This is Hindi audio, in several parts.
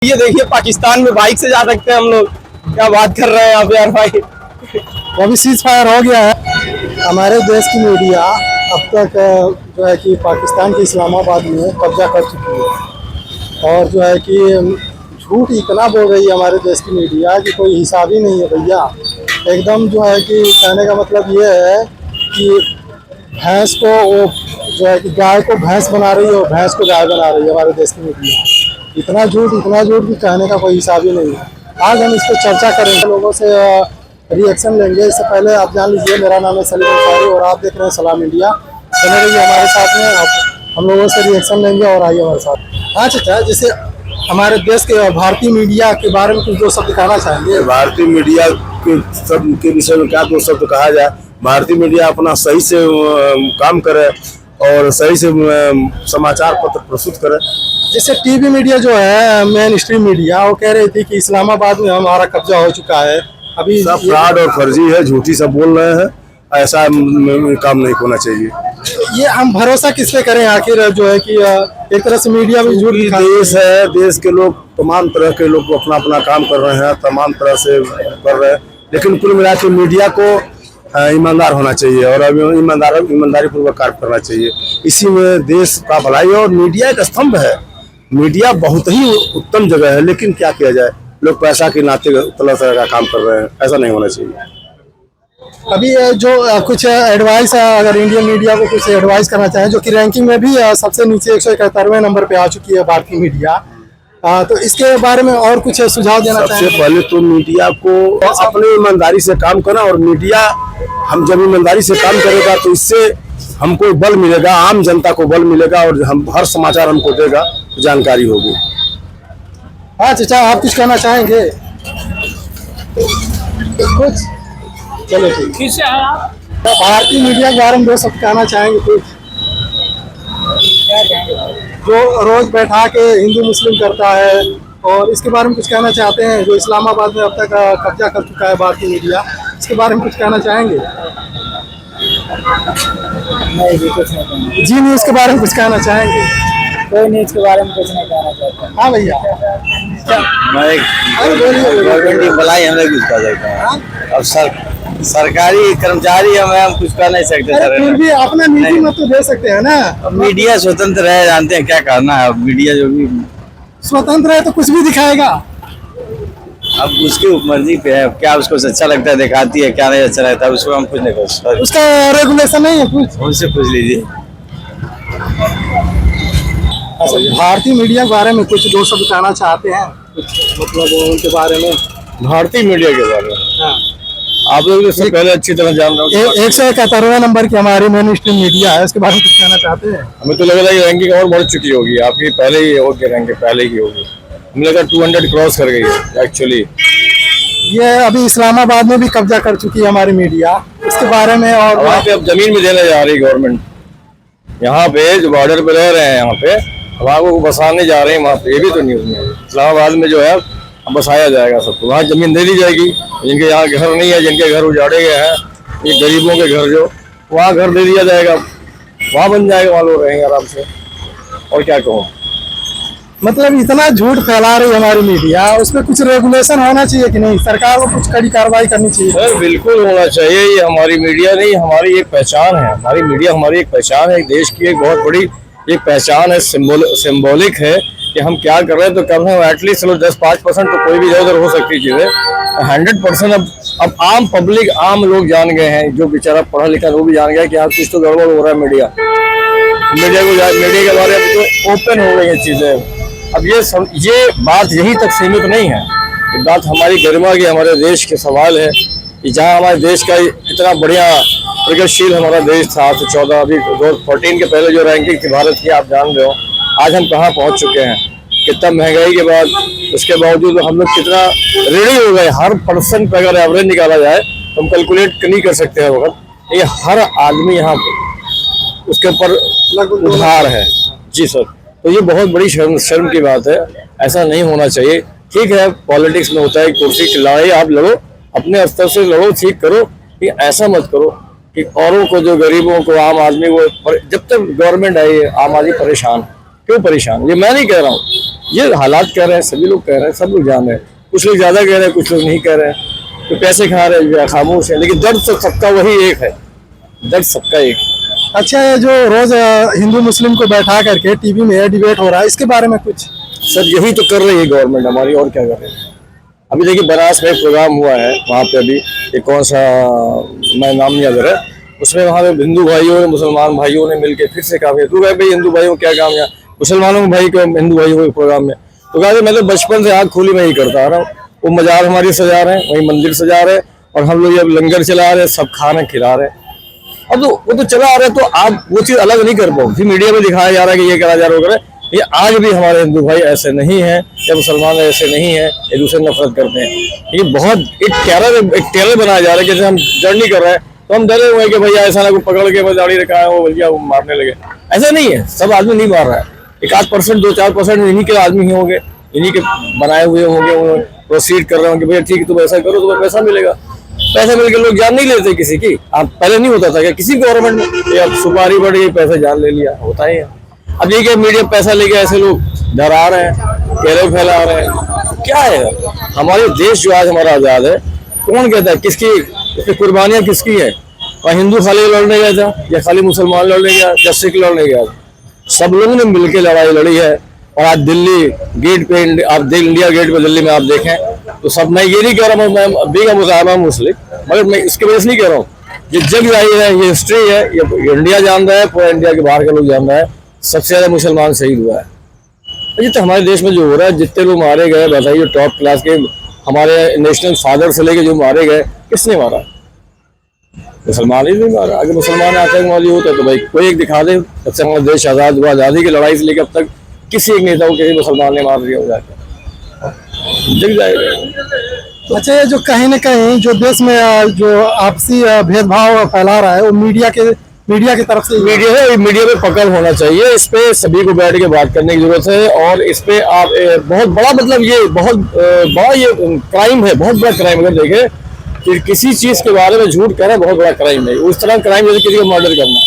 ये देखिए पाकिस्तान में बाइक से जा सकते हैं हम लोग। क्या बात कर रहे हैं आप यार भाई। वो भी सीज फायर हो गया है। हमारे देश की मीडिया अब तक जो है कि पाकिस्तान के इस्लामाबाद में कब्जा कर चुकी है और जो है कि झूठ इतना बोल रही है हमारे देश की मीडिया कि कोई हिसाब ही नहीं है भैया। एकदम जो है कि कहने का मतलब ये है कि भैंस को वो जो है कि गाय को भैंस बना रही है और भैंस को गाय बना रही है हमारे देश की मीडिया। इतना झूठ कि कहने का कोई हिसाब ही नहीं है। आज हम इस पर चर्चा करेंगे, लोगों से रिएक्शन लेंगे। इससे पहले आप जान लीजिए, मेरा नाम है सलीम अंसारी और आप देख रहे हैं सलाम इंडिया। बने रहिए हमारे साथ में, हम लोगों से रिएक्शन लेंगे और आइए हमारे साथ। हाँ चाचा, जैसे हमारे देश के भारतीय मीडिया के बारे में कुछ दो शब्द कहना चाहेंगे? भारतीय मीडिया के विषय में क्या दो शब्द कहा जाए। भारतीय मीडिया अपना सही से काम करे और सही से समाचार पत्र प्रस्तुत करे। जैसे टीवी मीडिया जो है, मेन स्ट्रीम मीडिया, वो कह रही थी कि इस्लामाबाद में हमारा कब्जा हो चुका है। अभी सब फ्रॉड और फर्जी है, झूठी सब बोल रहे हैं। ऐसा काम नहीं होना चाहिए। ये हम भरोसा किस पे करें आखिर? जो है कि एक तरह से मीडिया भी झूठ देश है, देश के लोग तमाम तरह के लोग अपना अपना काम कर रहे हैं, तमाम तरह से कर रहे हैं, लेकिन कुल मिला के मीडिया को ईमानदार होना चाहिए और ईमानदारी पूर्वक कार्य करना चाहिए। इसी में देश का भलाई और मीडिया एक स्तंभ है। मीडिया बहुत ही उत्तम जगह है, लेकिन क्या किया जाए, लोग पैसा के नाते तरह तरह का काम कर रहे हैं। ऐसा नहीं होना चाहिए। अभी जो कुछ एडवाइस है, अगर इंडियन मीडिया को कुछ एडवाइस करना चाहें, जो कि रैंकिंग में भी सबसे नीचे 171वें नंबर पे आ चुकी है भारतीय मीडिया, तो इसके बारे में और कुछ सुझाव देना चाहेंगे? सबसे पहले तो मीडिया को अपनी ईमानदारी से काम करना, और मीडिया हम जब ईमानदारी से काम करेगा तो इससे हमको बल मिलेगा, आम जनता को बल मिलेगा और हम हर समाचार हमको देगा, जानकारी होगी। हाँ चाचा, आप कुछ कहना चाहेंगे? कुछ चलो ठीक है। भारतीय मीडिया के बारे में दो शब्द कहना चाहेंगे कुछ? जो रोज बैठा के हिंदू मुस्लिम करता है, और इसके बारे में कुछ कहना चाहते हैं? जो इस्लामाबाद में अब तक कब्जा कर चुका है भारतीय मीडिया, इसके बारे में कुछ कहना चाहेंगे? नहीं जी, कुछ नहीं कहना। जी न्यूज़ के बारे में कुछ कहना चाहेंगे? कोई न्यूज़ के बारे में कुछ नहीं कहना चाहता। हाँ भैया, गवर्नमेंट की भलाई हम लोग कुछ कर सकते हैं। अब सरकारी कर्मचारी हम कुछ कर नहीं सकते सर। फिर भी अपना निजी मत तो दे सकते हैं ना। मीडिया स्वतंत्र है, जानते हैं क्या करना है। मीडिया जो भी स्वतंत्र है तो कुछ भी दिखाएगा। अब उसकी मर्जी पे है, क्या उसको अच्छा लगता है दिखाती है, क्या नहीं अच्छा लगता है उसको हम कुछ नहीं कर सकते। उसका रेगुलेशन नहीं है कुछ? उनसे पूछ लीजिए। अच्छा, भारतीय मीडिया के बारे में कुछ दो शब्द कहना चाहते हैं? कुछ मतलब उनके बारे में, भारतीय मीडिया के बारे में हाँ। आप लोग इससे पहले अच्छी तरह जान रहे हो। 171वें नंबर की हमारी मेन स्ट्रीम मीडिया है, इसके बारे में कुछ कहना चाहते हैं? हमें तो लग रहा है ये रैंकिंग और बढ़ चुकी होगी, आपकी पहले ही होगी, रैंकिंग पहले ही होगी। हमें लगा 200 क्रॉस कर गई है एक्चुअली। ये अभी इस्लामाबाद में भी कब्जा कर चुकी है हमारी मीडिया, इसके बारे में। और वहाँ पे अब जमीन में देने जा रही गवर्नमेंट, यहाँ पे जो बॉर्डर पे रह रहे हैं, यहाँ पे वहाँ को बसाने जा रहे हैं वहाँ पे। ये भी तो न्यूज़ में इस्लामाबाद में जो है बसाया जाएगा सबको, वहाँ जमीन दे दी जाएगी। जिनके यहाँ घर नहीं है, जिनके घर उजाड़े गए हैं, ये गरीबों के घर, जो वहाँ घर दे दिया जाएगा, वहाँ बन जाएगा, वहाँ लोग रहेंगे आराम से। और क्या कहूँ, मतलब इतना झूठ फैला रही है हमारी मीडिया, उसमें कुछ रेगुलेशन होना चाहिए कि नहीं? सरकार को कुछ कड़ी कार्रवाई करनी चाहिए। सर बिल्कुल होना चाहिए। ये हमारी मीडिया नहीं, हमारी एक पहचान है। हमारी मीडिया हमारी एक पहचान है, देश की एक बहुत बड़ी एक पहचान है, सिंबॉलिक है कि हम क्या कर रहे हैं तो कर रहे हैं। एटलीस्ट चलो 10-5% तो कोई भी इधर उधर हो सकती चीजें, 100% अब आम पब्लिक, आम लोग जान गए हैं, जो बेचारा पढ़ा लिखा वो भी जान गया कि हाँ कुछ तो गड़बड़ हो रहा है। मीडिया के बारे में तो ओपन हो गई है चीजें। अब ये बात यहीं तक सीमित नहीं है, ये बात हमारी गरिमा की, हमारे देश के सवाल है कि जहाँ हमारे देश का इतना बढ़िया प्रगतिशील हमारा देश था 2014, अभी 2014 के पहले जो रैंकिंग थी भारत की, आप जान रहे हो आज हम कहाँ पहुँच चुके हैं। कितना महंगाई के बाद, उसके बावजूद हम लोग कितना रेडी हो गए। हर पर्सन पे अगर एवरेज निकाला जाए तो हम कैलकुलेट नहीं कर सकते हैं वक्त। ये हर आदमी यहाँ उसके ऊपर उधार है। जी सर, तो ये बहुत बड़ी शर्म की बात है, ऐसा नहीं होना चाहिए। ठीक है, पॉलिटिक्स में होता है, कुर्सी की लड़ाई आप लड़ो, अपने स्तर से लड़ो, ठीक करो, कि ऐसा मत करो कि औरों को, जो गरीबों को, आम आदमी को, जब तक गवर्नमेंट है ये आम आदमी परेशान। क्यों परेशान? ये मैं नहीं कह रहा हूँ, ये हालात कह रहे हैं, सभी लोग कह रहे हैं, सब लोग जान रहे हैं। कुछ लोग ज्यादा कह रहे हैं, कुछ लोग नहीं कह रहे हैं, तो पैसे खा रहे हैं, खामोश है, लेकिन दर्द तो सबका वही एक है, दर्द सबका एक है। अच्छा, ये जो रोज हिंदू मुस्लिम को बैठा करके टीवी में डिबेट हो रहा है, इसके बारे में कुछ? सर यही तो कर रही है गवर्नमेंट हमारी, और क्या कर रही है। अभी देखिए बनारस में एक प्रोग्राम हुआ है, वहाँ पे अभी एक कौन सा, मैं नाम नहीं याद आ रहा, उसमें वहाँ पे हिंदू भाइयों ने मुसलमान भाइयों ने मिलकर फिर से कहा तू भाई हिंदू भाइयों क्या काम है, मुसलमानों के भाई को हिंदू भाइयों के प्रोग्राम में, तो कहा मैं तो बचपन से आँख खोली मैं ही करता आ रहा हूँ। वो मजार हमारी सजा रहे हैं, वही मंदिर सजा रहे हैं, और हम लोग अब लंगर चला रहे हैं, सब खा रहे खिला रहे हैं। अब तो वो तो चला आ रहा है, तो आप वो चीज़ अलग नहीं कर पाओ। फिर मीडिया में दिखाया जा रहा है कि ये करा जा रहा है, ये आज भी हमारे हिंदू भाई ऐसे नहीं हैं या मुसलमान ऐसे नहीं हैं, एक दूसरे नफरत करते हैं। ये बहुत एक टेरर बनाया जा रहा है। जैसे हम जर्नी कर रहे हैं तो हम डरे हुए हैं कि भैया ऐसा ना कोई पकड़ के दाढ़ी रखा है वो भैया मारने लगे। ऐसा नहीं है, सब आदमी नहीं मार रहा है, 1-8% 2-4% इन्हीं के आदमी ही होंगे, इन्हीं के बनाए हुए होंगे, प्रोसीड कर रहे होंगे भैया ठीक तुम ऐसा करो तुम्हें पैसा मिलेगा। पैसा मिल के लोग जान नहीं लेते किसी की। आप पहले नहीं होता था क्या किसी गवर्नमेंट में, अब सुपारी बढ़ गई पैसा जान ले लिया, होता ही है। अब ये मीडिया पैसा लेके ऐसे लोग डरा रहे हैं, टेरर फैला रहे हैं, क्या है। हमारे देश जो आज हमारा आजाद है, कौन कहता है किसकी इसकी कुर्बानियां किसकी है? और हिंदू खाली लड़ने गया था या खाली मुसलमान लड़ने गया या सिख लड़ने गया? सब लोगों ने मिलकर लड़ाई लड़ी है। और आज दिल्ली गेट पे आप देख, इंडिया गेट पे दिल्ली में आप देखें तो सब, मैं ये नहीं कह रहा हूँ मैं बीइंग अ मुस्लिम, मगर मैं इसके वजह से नहीं कह रहा हूँ, ये जग जाहिर है, ये हिस्ट्री है, ये इंडिया जान रहा है, पूरा इंडिया के बाहर के लोग जान रहा है, सबसे ज्यादा मुसलमान शहीद हुआ है। ये तो हमारे देश में जो हो रहा है, जितने लोग मारे गए बताइए, टॉप क्लास के हमारे नेशनल फादर से लेके जो मारे गए, किसने मारा? मुसलमान ही नहीं मारा। अगर मुसलमान आतंकवादी होता तो भाई कोई एक दिखा दे, जब से हमारा देश आजाद हुआ, आजादी की लड़ाई से लेकर अब तक किसी एक नेता को किसी मुसलमान ने मार दिया हो जाकर, दिख जाएगा। अच्छा, ये जो कहीं न कहीं जो देश में जो आपसी भेदभाव फैला रहा है वो मीडिया की तरफ से, मीडिया पे पकड़ होना चाहिए। इस पे सभी को बैठ के बात करने की जरूरत है। और इस पे आप बहुत बड़ा, मतलब ये बहुत बड़ा ये क्राइम है, बहुत बड़ा क्राइम। अगर देखें कि किसी चीज के बारे में झूठ कहना बहुत बड़ा क्राइम है। उस तरह क्राइम जैसे किसी का मर्डर करना,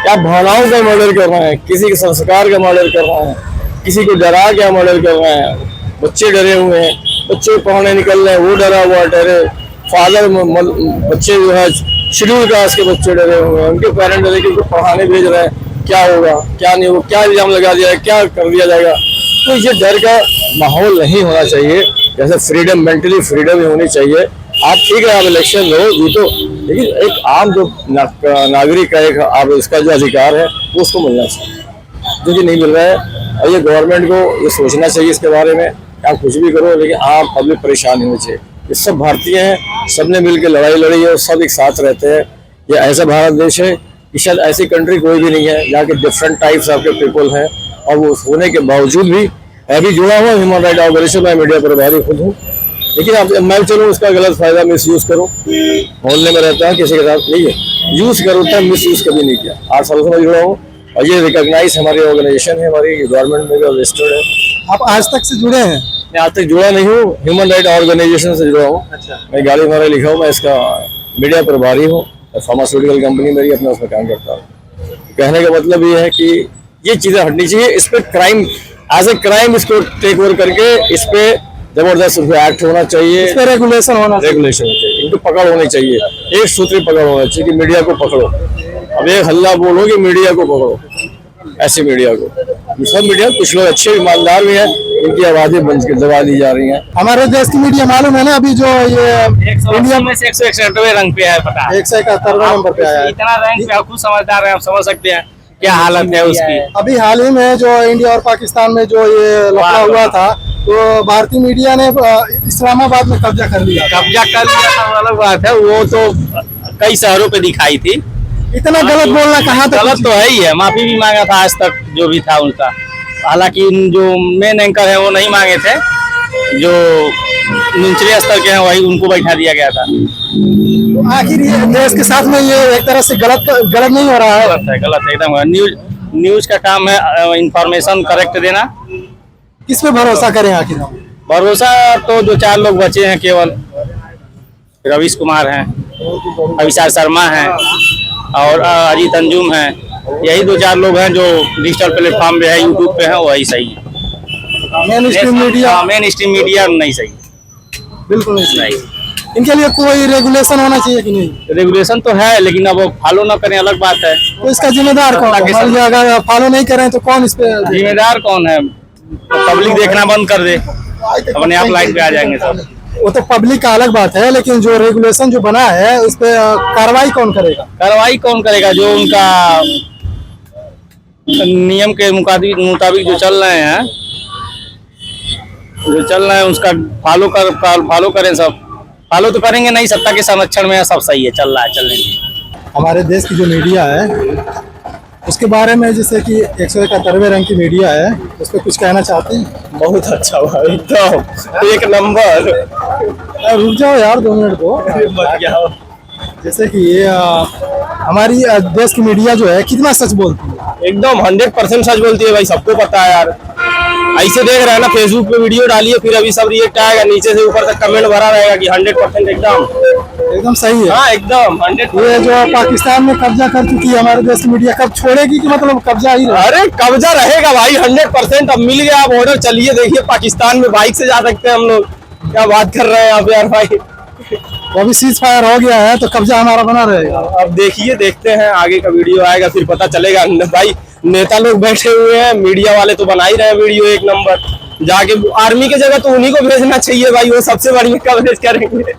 या भावनाओं का मर्डर कर रहे हैं, किसी के संस्कार का मर्डर कर रहे हैं, किसी को डरा के मर्डर कर रहे हैं। बच्चे डरे हुए हैं, बच्चे पढ़ने निकल रहे हैं, वो डरा हुआ डरे, फादर बच्चे जो है शेड्यूल कास्ट के बच्चे डरे हुए हैं, उनके पेरेंट डरे कि उनको पढ़ाने भेज रहे हैं, क्या होगा क्या नहीं होगा, क्या इल्जाम लगा दिया क्या कर दिया जाएगा। तो ये डर का माहौल नहीं होना चाहिए। जैसे फ्रीडम, मेंटली फ्रीडम ही होनी चाहिए। आप ठीक है, आप इलेक्शन लो जीतो, लेकिन एक आम जो नागरिक का एक आप इसका जो अधिकार है वो उसको मिलना चाहिए, जो कि नहीं मिल रहा है। और ये गवर्नमेंट को ये सोचना चाहिए इसके बारे में। आप कुछ भी करो लेकिन आम पब्लिक परेशान होनी चाहिए। ये सब भारतीय हैं, सबने मिलकर लड़ाई लड़ी है और सब एक साथ रहते हैं। ये ऐसा भारत देश है कि शायद ऐसी कंट्री कोई भी नहीं है जहाँ के डिफरेंट टाइप्स ऑफ के पीपल हैं। और वो होने के बावजूद भी अभी जुड़ा हुआ ह्यूमन राइट ऑर्गेनाइजेशन, मैं मीडिया प्रभारी खुद हूँ, लेकिन अब मैं चलो उसका गलत फायदा मिस यूज करूँ, मोहल्ले में रहता है किसी के साथ नहीं है, यूज करो था, मिस यूज कभी नहीं किया। 8 सालों से मैं जुड़ा हूँ और ये रिकॉग्नाइज हमारी ऑर्गेनाइजेशन है, हमारी गवर्नमेंट में भी रजिस्टर्ड है। आप आज तक से जुड़े हैं? मैं आज तक जुड़ा नहीं हूँ, ह्यूमन राइट ऑर्गेनाइजेशन से जुड़ा हूँ। अच्छा। मैं गाड़ी हमारा लिखा हूँ, मैं इसका मीडिया प्रभारी हूँ, फार्मास्यूटिकल कंपनी मेरी, अपना उसमें काम करता हूँ। कहने का मतलब ये है कि ये चीजें हटनी चाहिए। इस पे क्राइम एज ए क्राइम इसको टेक ओवर करके इस पे जबरदस्त एक्ट होना चाहिए, इस पे रेगुलेशन होना चाहिए, इनको पकड़ होनी चाहिए, एक सूत्री पकड़ होना चाहिए कि मीडिया को पकड़ो। अब एक हल्ला बोलो कि मीडिया को पकड़ो, ऐसे मीडिया को, सब मीडिया कुछ लोग अच्छे ईमानदार भी हैं, इनकी आवाजें बंद कर दबा दी जा रही हैं। हमारे देश की मीडिया मालूम है ना, अभी जो ये इंडिया में से 161वें रंग पे है, पता 171वें नंबर पे आया है। इतना रैंक पे, आप खुद समझदार हैं, आप समझ सकते हैं क्या हालत है उसकी। अभी हाल ही में जो इंडिया और पाकिस्तान में जो ये लफड़ा हुआ था, तो भारतीय मीडिया ने इस्लामाबाद में कब्जा कर लिया तो अलग बात है, वो तो कई शहरों पे दिखाई थी। इतना गलत बोलना कहाँ तक? गलत तो है ही है, माफी भी मांगा था आज तक जो भी था उनका। हालांकि जो मेन एंकर है वो नहीं मांगे थे, जो निचले स्तर के हैं वही उनको बैठा दिया गया था। आखिर ये देश के साथ में ये एक तरह से गलत नहीं हो रहा है? गलत है एकदम। न्यूज का काम है इंफॉर्मेशन करेक्ट देना। किस पे भरोसा करें आखिर? भरोसा तो जो 4 लोग बचे हैं, केवल रवीश कुमार हैं, अभिषेक शर्मा हैं और अजीत अंजुम हैं। यही 2-4 लोग हैं जो डिजिटल प्लेटफॉर्म पे है, यूट्यूब पे है, वही सही है। चुका main stream media main stream media नहीं सही, बिल्कुल नहीं सही। नहीं। इनके लिए कोई रेगुलेशन होना चाहिए कि नहीं? रेगुलेशन तो है, लेकिन अब वो फॉलो ना करें अलग बात है। तो इसका जिम्मेदार कौन है? मान लीजिए अगर फॉलो नहीं करें तो कौन इस पे जिम्मेदार कौन है? पब्लिक देखना बंद कर दे, अपने आप लाइन पे आ जाएंगे सब। वो तो पब्लिक का अलग बात है, लेकिन जो रेगुलेशन जो बना है उस पे कार्रवाई कौन करेगा? कार्रवाई कौन करेगा? जो उनका नियम के मुताबिक जो चल रहे हैं, उसका फॉलो करें सब। फॉलो तो करेंगे नहीं, सत्ता के संरक्षण में है, सब सही है, चल रहा है, चलने दीजिए। हमारे देश की जो मीडिया है उसके बारे में, जैसे कि 171वें रंग की मीडिया है, उस पर कुछ कहना चाहते हैं? बहुत अच्छा हुआ एकदम एक नंबर। रुक जाओ यार 2 मिनट दो। जैसे कि हमारी देश की मीडिया जो है कितना सच बोलती है? एकदम 100% सच बोलती है भाई, सबको पता है यार। ऐसे देख रहे हैं ना, फेसबुक पे वीडियो डालिए, फिर अभी सब रिएक्ट आएगा, नीचे से ऊपर तक कमेंट भरा रहेगा कि 100% एकदम सही है। हाँ एकदम 100%। ये जो पाकिस्तान में कब्जा कर चुकी है हमारे देश की मीडिया, कब छोड़ेगी कि मतलब कब्जा ही रहेगा? अरे कब्जा रहेगा भाई 100%। अब मिल गया, आप ऑर्डर, चलिए देखिए पाकिस्तान में बाइक से जा सकते हैं हम लोग। क्या बात कर रहे हैं आप यार भाई। तो अभी सीज फायर हो गया है तो कब्जा हमारा बना रहेगा। अब देखिए, देखते हैं आगे का वीडियो आएगा फिर पता चलेगा। भाई नेता लोग बैठे हुए हैं, मीडिया वाले तो बना ही रहे हैं वीडियो एक नंबर। जाके आर्मी की जगह तो उन्हीं को भेजना चाहिए भाई, वो सबसे बढ़िया कवरेज करेंगे।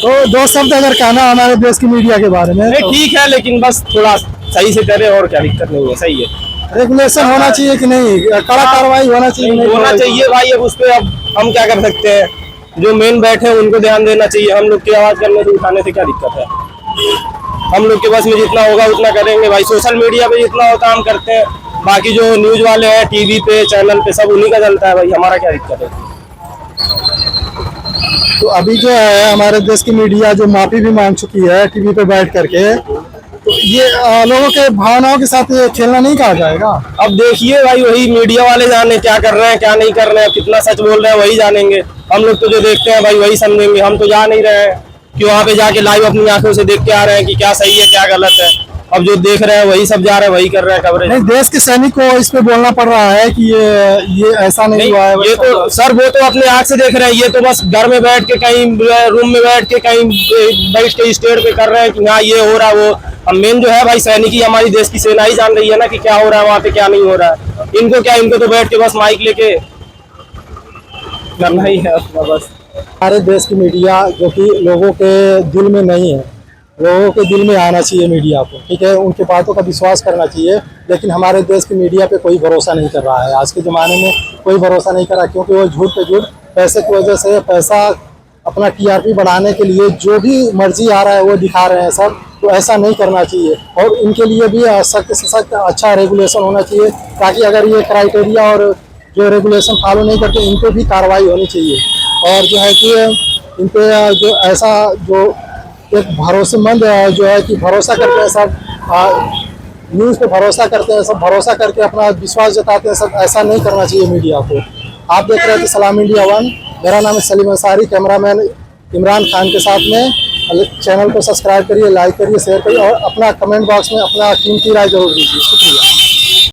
तो 2 शब्द अगर कहना हमारे देश की मीडिया के बारे में तो ठीक है, लेकिन बस थोड़ा सही से करे, और क्या दिक्कत नहीं है, सही है। रेगुलेशन होना चाहिए कि नहीं? कड़ा कार्रवाई होना चाहिए कि नहीं? होना चाहिए भाई। अब उस पर अब हम क्या कर सकते हैं? जो मेन बैठे हैं उनको ध्यान देना चाहिए। हम लोग की आवाज करने से, उठाने से क्या दिक्कत है? हम लोग के बस में जितना होगा उतना करेंगे भाई। सोशल मीडिया पे जितना होता हम करते हैं, बाकी जो न्यूज वाले हैं टीवी पे, चैनल पे, सब उन्हीं का चलता है भाई, हमारा क्या दिक्कत है? तो अभी जो है हमारे देश की मीडिया जो माफी भी मांग चुकी है टीवी पे बैठ करके, तो ये लोगों के भावनाओं के साथ ये खेलना नहीं कहा जाएगा? अब देखिए भाई, वही मीडिया वाले जाने क्या कर रहे हैं क्या नहीं कर रहे हैं, कितना सच बोल रहे हैं वही जानेंगे। हम लोग तो जो देखते हैं भाई वही समझेंगे। हम तो जा नहीं रहे हैं कि वहाँ पे जाके लाइव अपनी आंखों से देख के आ रहे हैं कि क्या सही है क्या गलत है। अब जो देख रहे हैं वही सब जा रहे हैं, वही कर रहे हैं कवरेज। नहीं, देश के सैनिक को इस पे बोलना पड़ रहा है कि ये ऐसा नहीं हुआ है। ये तो सर, वो तो अपने आंख से देख रहे हैं। ये तो बस घर में बैठ के, कहीं रूम में बैठ के, कहीं बैठ के स्टेज पे कर रहे हैं कि हाँ ये हो रहा है वो। अब मेन जो है भाई, सैनिक ही, हमारी देश की सेना ही जान रही है ना कि क्या हो रहा है वहाँ पे, क्या नहीं हो रहा है। इनको क्या, इनको तो बैठ के बस माइक लेके करना ही है अपना बस। हमारे देश की मीडिया जो कि लोगों के दिल में नहीं है, लोगों के दिल में आना चाहिए मीडिया को, ठीक है, उनकी बातों का विश्वास करना चाहिए। लेकिन हमारे देश की मीडिया पे कोई भरोसा नहीं कर रहा है। आज के ज़माने में कोई भरोसा नहीं कर रहा, क्योंकि वो झूठ पे झूठ, पैसे की वजह से, पैसा अपना TRP बढ़ाने के लिए जो भी मर्जी आ रहा है वो दिखा रहे हैं सब। तो ऐसा नहीं करना चाहिए, और इनके लिए भी सख्त से सख्त अच्छा रेगुलेशन होना चाहिए, ताकि अगर ये क्राइटेरिया और जो रेगुलेशन फॉलो नहीं करते इन पर भी कार्रवाई होनी चाहिए। और जो है कि इन पे जो ऐसा जो एक भरोसेमंद जो है कि भरोसा करते हैं सब, न्यूज़ पे भरोसा करते हैं सब, भरोसा करके अपना विश्वास जताते हैं सब, ऐसा नहीं करना चाहिए मीडिया को। आप देख रहे थे सलाम इंडिया 1, मेरा नाम है सलीम अंसारी, कैमरामैन इमरान खान के साथ में। चैनल को सब्सक्राइब करिए, लाइक करिए, शेयर करिए, और अपना कमेंट बॉक्स में अपना कीमती राय जरूर दीजिए। शुक्रिया।